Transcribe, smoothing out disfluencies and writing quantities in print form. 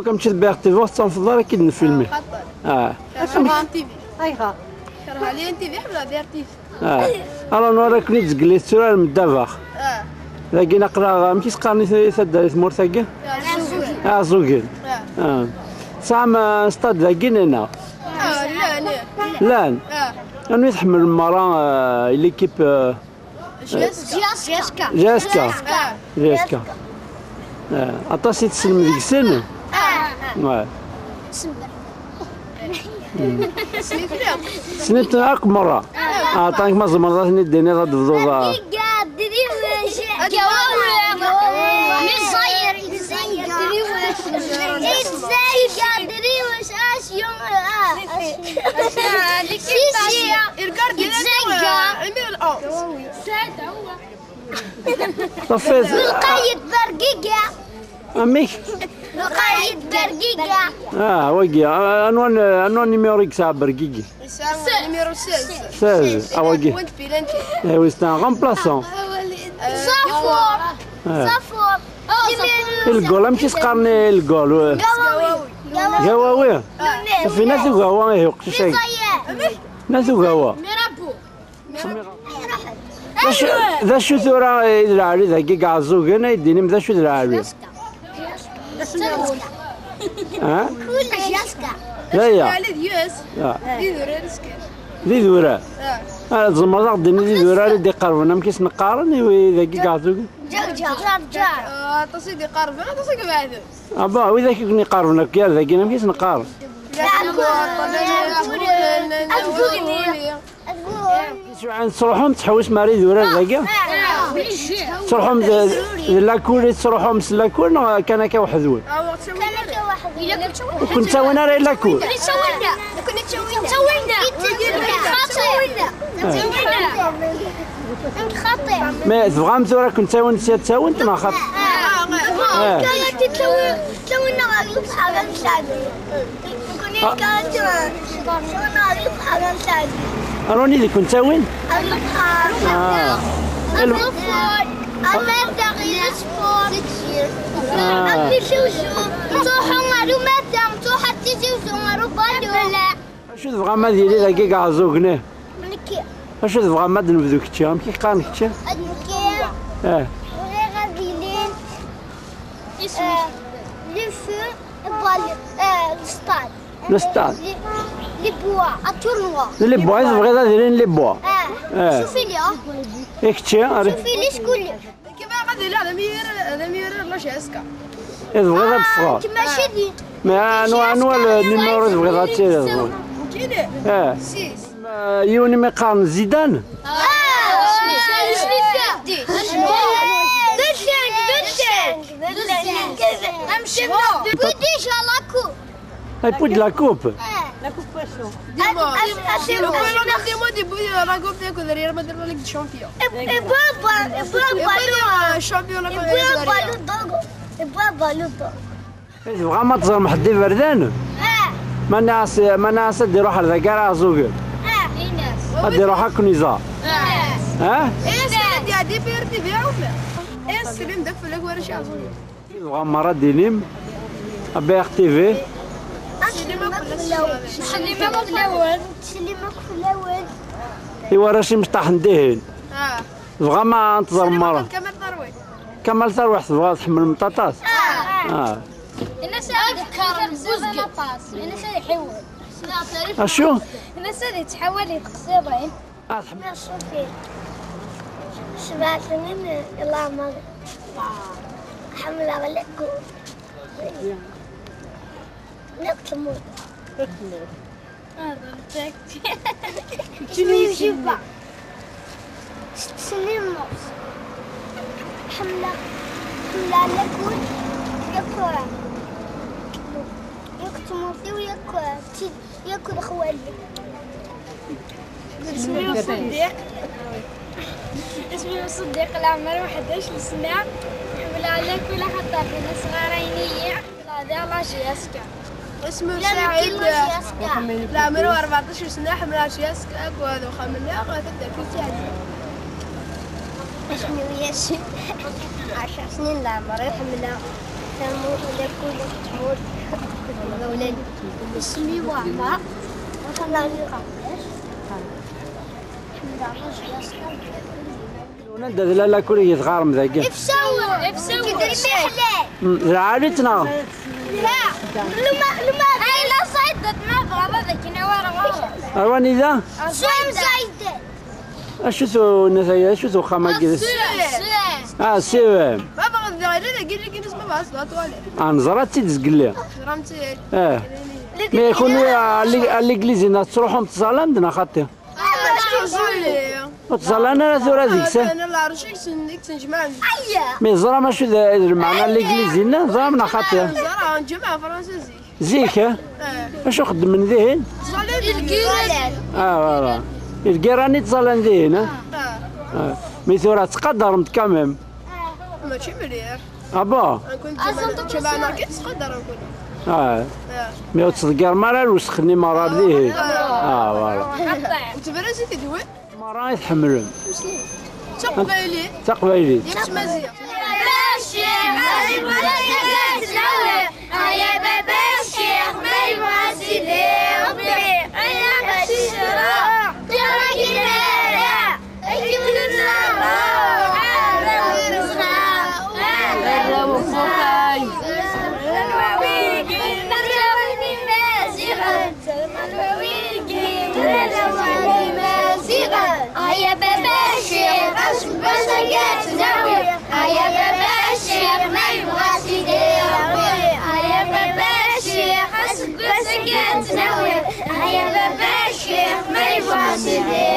كم تشد بيغ تيفي تنفضل اكيد نفيلمي. كرهها تيفي. ايها. كرهها لي تيفي حمله ديال تيفي. انا نوريك نيت زقليت سورال من دافاخ. لكن نقرا ماشي تقارني ثدا ثمور ثاكي. زوجين. سام استاد ذاكين هنا. لا. أنا يتحمل المرأة ليكيب جاسكا. أطاسي تسلم ديك السن. سنيت معاك مرة. عطانك ما زمرات نديني غاد بزوزة. طفيت القايد برقيقة أميك القايد برقيقة وقي أنوان نيميوريك ساعة برقيقي نيميرو 16 أوقي وانت بيلانتي وي سي ان غومبلاسون صفور الجول ماشي تقارني الجول قواوي في ناس قهوة يوقش شيء ناس قهوة ذا شو ثورة العالي ذاكي قاع الزوج هنا يديني ذا شو العالي لا يا ذي ذورة زمرة غديني ذي ذورة اللي قربنا مكيس نقارن ذاكي قاع الزوج تصيدي قاربنا تصيدي بعد أبا وإذا كني قاربنا كيا ذاكي مكيس نقارن شو عن تروحهم تحوس ماري ذورة ذاكي تروحهم لاكول تروحهم سلاكول كان كوحدون وكنت سوينا راه لاكول ما تبغى مثورة كنت تسوي نسيت تسوي انت ما خاطر كانت تسوينا غيوب حاجة نساعدك كانت تسوينا غيوب حاجة نساعدك أروني اللي كنت تسوي أما تغيير سبور أبي شوشو توحو مارو مادام توحو تشوشو مارو بالولا شو تبغى ما ديري ذاكي قاع زوقنا نكي شو تبغى ما نبدو كتشام كي قارن كتشام نكي وغير غاديين لي فو الستاد الستاد لي بوا التورنوا لي بوا تبغي دايرين لي بوا شوفي لي كتشي شوفي لي شكون كيما غادي لا انا مير لا شاسكا تبغي غاد تفرا كيما شدي ما انواع النيميرو تبغي غاد تشري كاين 6 يوني ما قارن زيدان هاي بود لا كوب تبغى ما تزرم محدي بردان ما ناس دي روح على ذكر زوج دي روح كنيزا ايه دي بيرتي بيعوم ايه السلم دك في الأكوار شافوا تبغى مرة دينيم أبي تيفي سليمك في الأول إيوا راشي مشطح ندهن تبغى ما انتظر مرة كمل تروح تبغى تحمل المطاطاس أنا سأذكر بوزق أنا سأحول أشو؟ أنا سأتحول يتقصيرين تحمل شوفي شبعت من الله ما حمل عليكم نكتمون هذا تكتي شبع سنين ونص حملة عليكم يكتموتي وياكل خوالي اسمي صديق العمر 11 سنة حمل عليك ولا حتى فينا صغارينية هذا الله شياسكا اسمه سعيد العمر 14 سنة حمل على شياسكا وهذا خملنا غتبدا في تاني اسمي ياسين 10 سنين العمر حملها اسمي وعمر وندا لا كل صغار مذاكين افسوي زعلتنا لا لما هاي لا صيدت ما بغى ذاك نوار أرواني ذا صيدت أشو سو نسايا أشو سو خامة كذا سيوام ما بغى ذا قال لك اسمه بس لا توالي أنظرت تزقلي رمتي ما يكون الإنجليزي ناس تروحهم تصال عندنا خاطر تصال أنا ثورة ذيك انا لا عرشك سندك تنجمع مي زرا ماشو ذا المعنى الإنجليزي لنا زرا من خاطر زرا نجمع فرنسيزي زيك أشو خدم من ذهن فوالا الكيراني تصال عندهن مي ثورة تقدر متكمم ماشي مليح أبا كنت جمعنا كي تقدر نكون مي وتصدقر مرة وسخني مرة ذهن فوالا وتبرزي تدوي مرة يتحملون تقبلي تقبيلي يمش مزيان يا بابا الشيخ بس جات ناوي يا بابا الشيخ ما يبغى يدير يا بابا الشيخ بس جات ناوي يا بابا الشيخ ما يبغى يدير